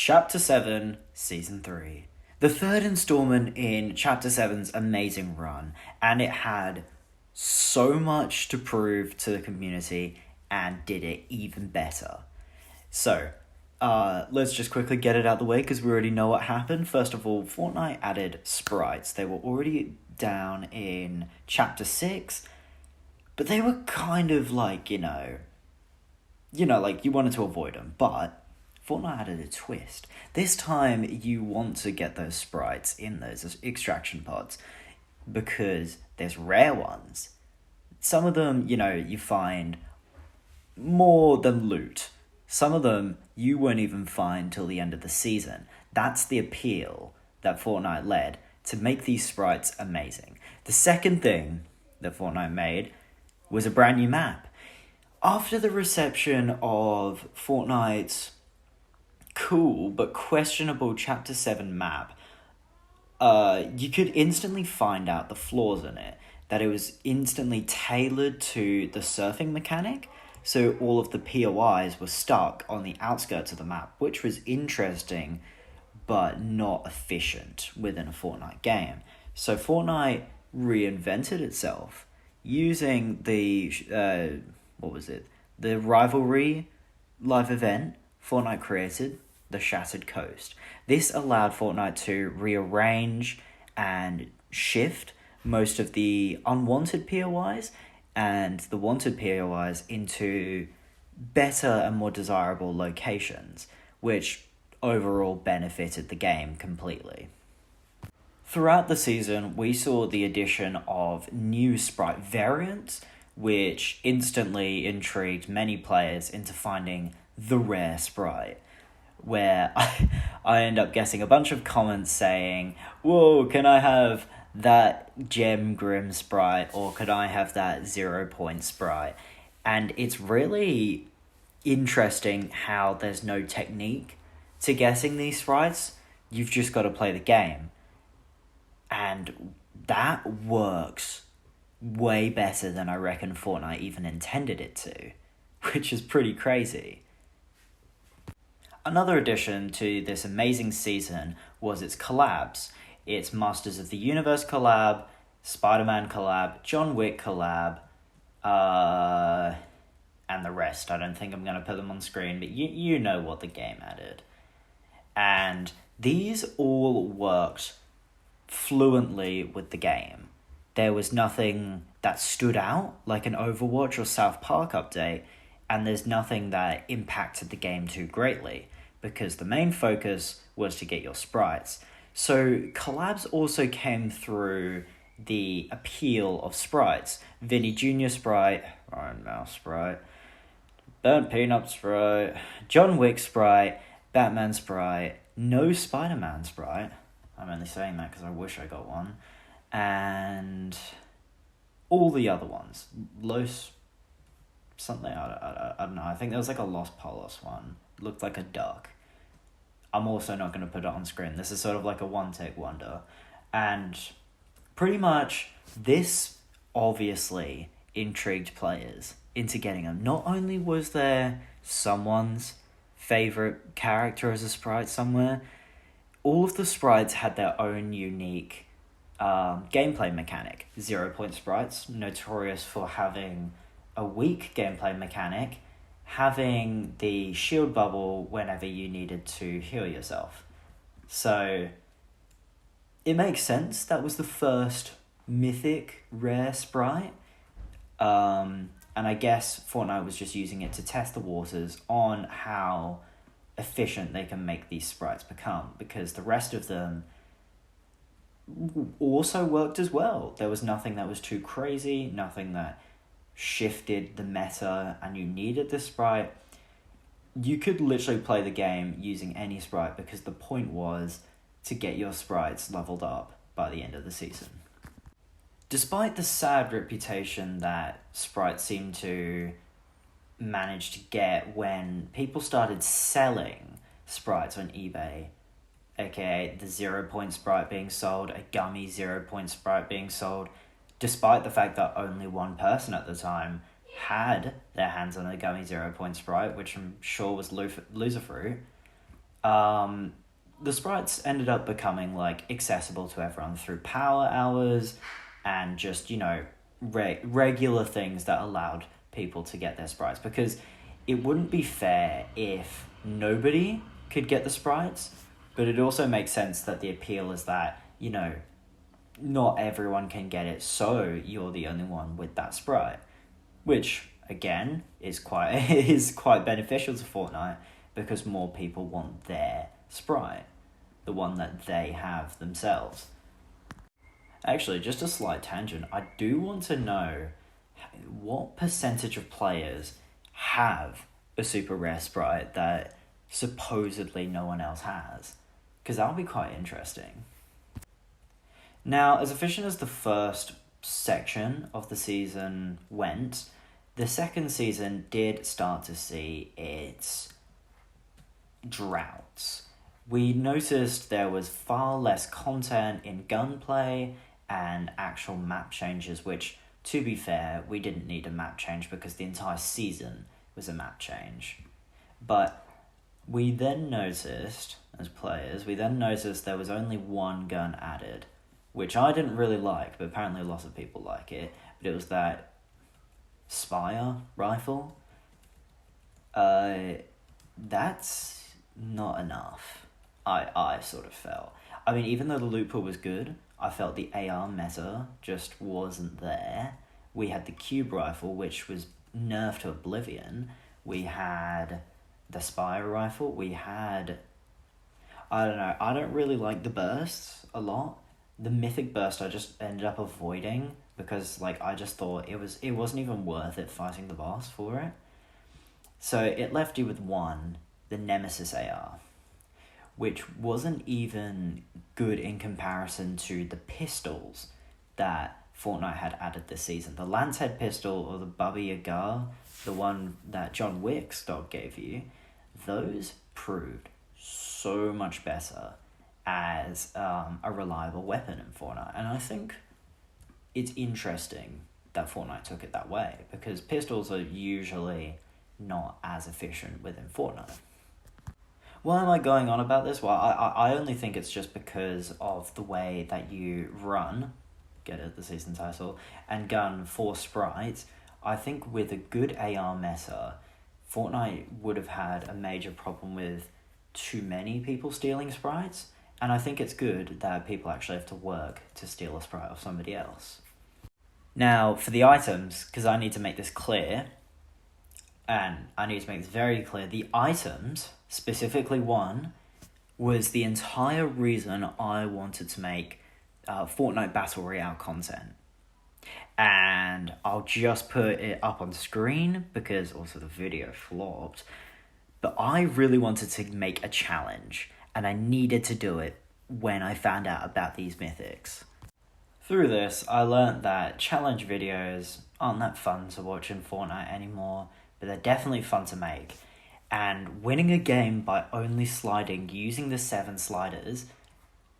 Chapter 7, Season 3. The third installment in Chapter 7's amazing run, and it had so much to prove to the community and did it even better. So, let's just quickly get it out the way because we already know what happened. First of all, Fortnite added sprites. They were already down in Chapter 6, but they were kind of like, like you wanted to avoid them, but Fortnite added a twist. This time, you want to get those sprites in those extraction pods because there's rare ones. Some of them, you find more than loot. Some of them you won't even find till the end of the season. That's the appeal that Fortnite led to make these sprites amazing. The second thing that Fortnite made was a brand new map. After the reception of Fortnite's cool but questionable Chapter 7 map, you could instantly find out the flaws in it. That it was instantly tailored to the surfing mechanic, so all of the POIs were stuck on the outskirts of the map, which was interesting but not efficient within a Fortnite game. So Fortnite reinvented itself using the the rivalry live event Fortnite created, the Shattered Coast. This allowed Fortnite to rearrange and shift most of the unwanted POIs and the wanted POIs into better and more desirable locations, which overall benefited the game completely. Throughout the season, we saw the addition of new sprite variants, which instantly intrigued many players into finding the rare sprite, where I end up getting a bunch of comments saying, "Whoa, can I have that gem grim sprite, or could I have that 0 point sprite?" And it's really interesting how there's no technique to guessing these sprites. You've just got to play the game. And that works way better than I reckon Fortnite even intended it to, which is pretty crazy. Another addition to this amazing season was its collabs. Its Masters of the Universe collab, Spider-Man collab, John Wick collab, and the rest. I don't think I'm going to put them on screen, but you know what the game added. And these all worked fluently with the game. There was nothing that stood out like an Overwatch or South Park update, and there's nothing that impacted the game too greatly, because the main focus was to get your sprites. So collabs also came through the appeal of sprites. Vinny Jr. sprite, Iron Mouse sprite, Burnt Peanut sprite, John Wick sprite, Batman sprite, no Spider-Man sprite. I'm only saying that because I wish I got one. And all the other ones. Los something, I don't know. I think there was like a Los Polos one. Looked like a duck. I'm also not going to put it on screen. This is sort of like a one-take wonder. And pretty much this obviously intrigued players into getting them. Not only was there someone's favourite character as a sprite somewhere, all of the sprites had their own unique gameplay mechanic. 0 point sprites, notorious for having a weak gameplay mechanic, having the shield bubble whenever you needed to heal yourself. So it makes sense. That was the first mythic rare sprite. And I guess Fortnite was just using it to test the waters on how efficient they can make these sprites become, because the rest of them also worked as well. There was nothing that was too crazy, nothing that shifted the meta and you needed this sprite. You could literally play the game using any sprite because the point was to get your sprites leveled up by the end of the season. Despite the sad reputation that sprites seemed to manage to get when people started selling sprites on eBay, aka the 0 point sprite being sold, a gummy 0 point sprite being sold, despite the fact that only one person at the time had their hands on a gummy 0 point sprite, which I'm sure was Loserfruit, The sprites ended up becoming like accessible to everyone through power hours and just, regular things that allowed people to get their sprites, because it wouldn't be fair if nobody could get the sprites, but it also makes sense that the appeal is that, not everyone can get it, so you're the only one with that sprite, which again is quite is quite beneficial to Fortnite because more people want their sprite, the one that they have themselves. Actually, just a slight tangent, I do want to know what percentage of players have a super rare sprite that supposedly no one else has, because that would be quite interesting. Now, as efficient as the first section of the season went, the second season did start to see its droughts. We noticed there was far less content in gunplay and actual map changes, which, to be fair, we didn't need a map change because the entire season was a map change. But we then noticed, as players, there was only one gun added, which I didn't really like, but apparently a lot of people like it. But it was that Spire rifle. That's not enough. I sort of felt. I mean, even though the loot pool was good, I felt the AR meta just wasn't there. We had the cube rifle, which was nerfed to oblivion. We had the Spire rifle. We had... I don't know. I don't really like the bursts a lot. The mythic burst I just ended up avoiding because I just thought it wasn't even worth it fighting the boss for it. So it left you with one, the Nemesis AR, which wasn't even good in comparison to the pistols that Fortnite had added this season. The Lancehead pistol or the Baba Yaga, the one that John Wick's dog gave you, those proved so much better as a reliable weapon in Fortnite. And I think it's interesting that Fortnite took it that way, because pistols are usually not as efficient within Fortnite. Why am I going on about this? Well, I only think it's just because of the way that you run, get it, the season title, and gun for sprites. I think with a good AR meta, Fortnite would have had a major problem with too many people stealing sprites, and I think it's good that people actually have to work to steal a sprite off somebody else. Now, for the items, because I need to make this clear, and I need to make this very clear, the items, specifically one, was the entire reason I wanted to make Fortnite Battle Royale content. And I'll just put it up on screen because also the video flopped. But I really wanted to make a challenge, and I needed to do it when I found out about these mythics. Through this, I learnt that challenge videos aren't that fun to watch in Fortnite anymore, but they're definitely fun to make. And winning a game by only sliding using the 7 sliders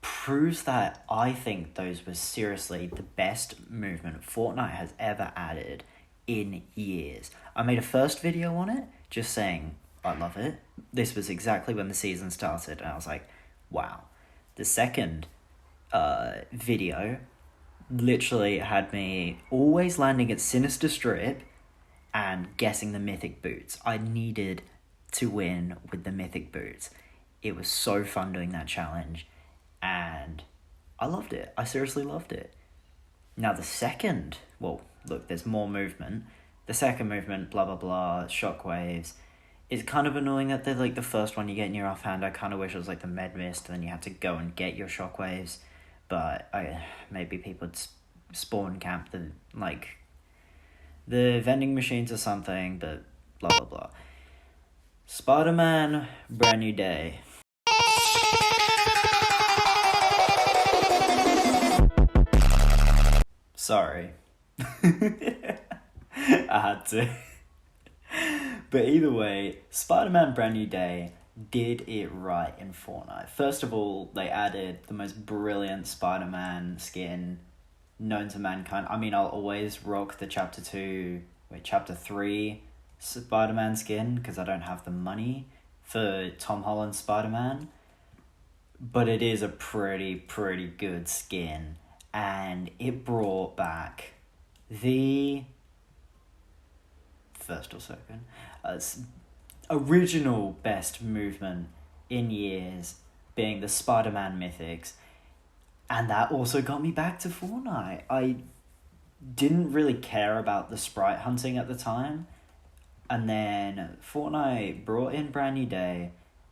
proves that I think those were seriously the best movement Fortnite has ever added in years. I made a first video on it, just saying I love it. This was exactly when the season started, and I was like, wow. The second video literally had me always landing at Sinister Strip and guessing the mythic boots. I needed to win with the mythic boots. It was so fun doing that challenge, and I loved it. I seriously loved it. Now the second, well, look, there's more movement. The second movement, blah, blah, blah, shockwaves. It's kind of annoying that they're the first one you get in your offhand. I kind of wish it was the med mist, and then you have to go and get your shockwaves. But maybe people would spawn camp the vending machines or something, but blah, blah, blah. Spider-Man, Brand New Day. Sorry. I had to. But either way, Spider-Man Brand New Day did it right in Fortnite. First of all, they added the most brilliant Spider-Man skin known to mankind. I mean, I'll always rock the Chapter 3 Spider-Man skin because I don't have the money for Tom Holland's Spider-Man, but it is a pretty good skin, and it brought back the first or second original best movement in years, being the Spider-Man mythics, and that also got me back to Fortnite. I didn't really care about the sprite hunting at the time, and then Fortnite brought in Brand New Day,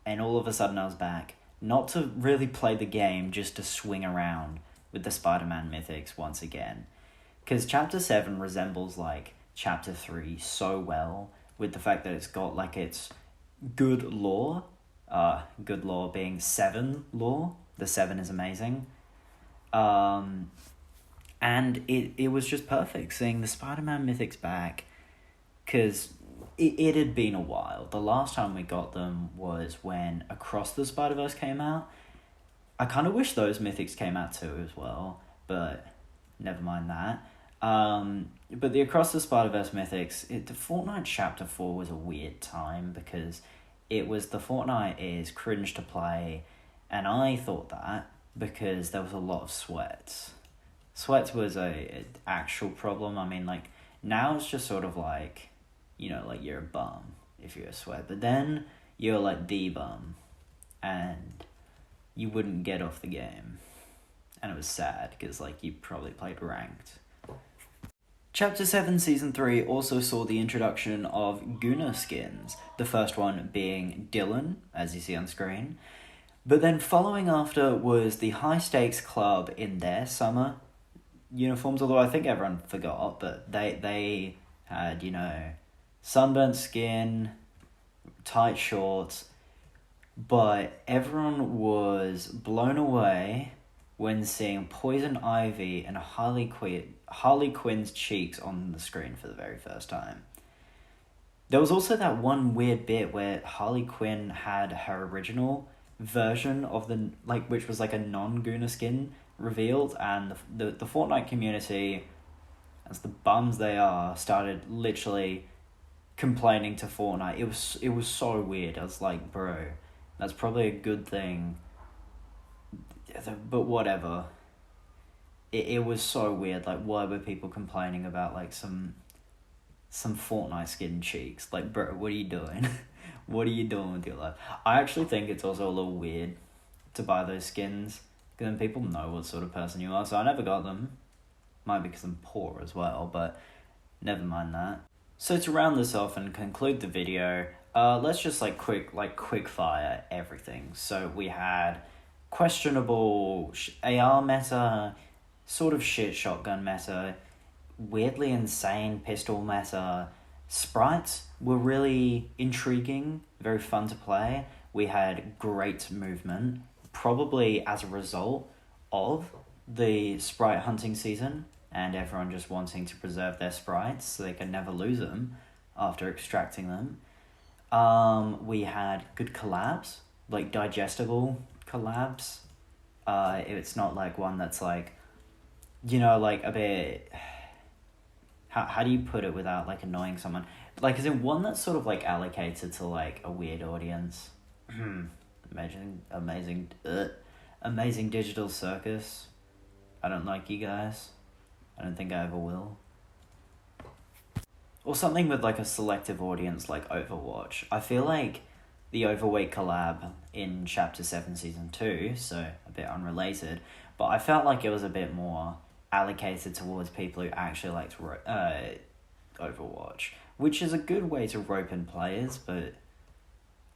and all of a sudden I was back, not to really play the game, just to swing around with the Spider-Man mythics once again. Because Chapter 7 resembles, like, Chapter 3 so well, with the fact that it's got, like, its good lore being 7 lore. The 7 is amazing. And it was just perfect seeing the Spider-Man mythics back, because it had been a while. The last time we got them was when Across the Spider-Verse came out. I kind of wish those mythics came out too as well, but never mind that. But the Across the Spider-Verse mythics, the Fortnite Chapter 4 was a weird time, because it was the Fortnite is cringe to play, and I thought that because there was a lot of sweats. Sweats was a actual problem. I mean, like, now it's just sort of like, you know, like, you're a bum if you're a sweat, but then you're like the bum, and you wouldn't get off the game, and it was sad because, like, you probably played ranked. Chapter 7 Season 3 also saw the introduction of Guna skins, the first one being Dylan, as you see on screen. But then following after was the High Stakes Club in their summer uniforms, although I think everyone forgot, but they had, you know, sunburnt skin, tight shorts, but everyone was blown away when seeing Poison Ivy and Harley Quinn's cheeks on the screen for the very first time. There was also that one weird bit where Harley Quinn had her original version of the, like, which was like a non-Guna skin revealed, and the Fortnite community, as the bums they are, started literally complaining to Fortnite. It was so weird. I was like, bro, that's probably a good thing, but whatever. It was so weird. Like, why were people complaining about, like, some Fortnite skin cheeks? Like, bro, what are you doing? What are you doing with your life? I actually think it's also a little weird to buy those skins, because then people know what sort of person you are. So I never got them. Might be because I'm poor as well, but never mind that. So to round this off and conclude the video, let's just quick fire everything. So we had questionable AR meta, sort of shit shotgun meta, weirdly insane pistol meta. Sprites were really intriguing, very fun to play. We had great movement, probably as a result of the sprite hunting season and everyone just wanting to preserve their sprites so they can never lose them after extracting them. We had good collabs, like digestible collabs. It's not like one that's like, you know, like a bit... How do you put it without, like, annoying someone? Like, is it one that's sort of, like, allocated to, like, a weird audience? Amazing Digital Circus. I don't like you guys. I don't think I ever will. Or something with, like, a selective audience like Overwatch. I feel like the Overweight collab in Chapter 7 Season 2, so a bit unrelated, but I felt like it was a bit more allocated towards people who actually liked Overwatch, which is a good way to rope in players, but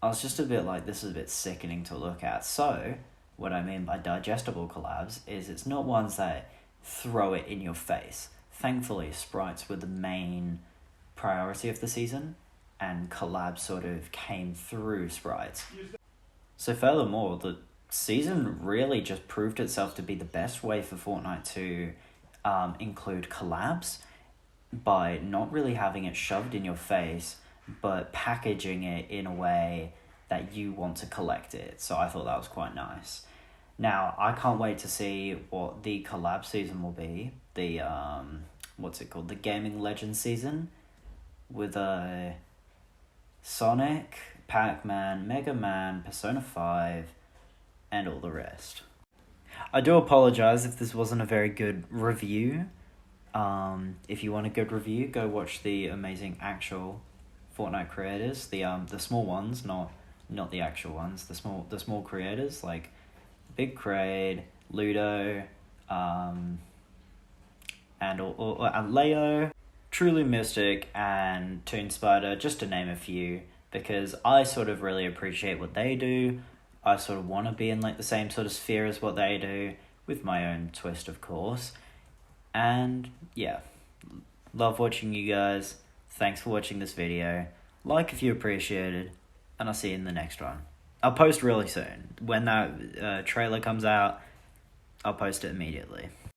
I was just a bit like, this is a bit sickening to look at. So, what I mean by digestible collabs is it's not ones that throw it in your face. Thankfully, sprites were the main priority of the season, and collabs sort of came through sprites. So furthermore, the season really just proved itself to be the best way for Fortnite to include collabs, by not really having it shoved in your face, but packaging it in a way that you want to collect it. So I thought that was quite nice. Now, I can't wait to see what the collab season will be. The, what's it called? The Gaming Legends season, with Sonic, Pac-Man, Mega Man, Persona 5, and all the rest. I do apologize if this wasn't a very good review. If you want a good review, go watch the amazing actual Fortnite creators, the small ones, not the actual ones, the small creators like Big Crade, Ludo, and Leo, Truly Mystic, and Toon Spider, just to name a few, because I sort of really appreciate what they do. I sort of want to be in like the same sort of sphere as what they do, with my own twist, of course. And yeah, love watching you guys. Thanks for watching this video. Like if you appreciated, and I'll see you in the next one. I'll post really soon. When that trailer comes out, I'll post it immediately.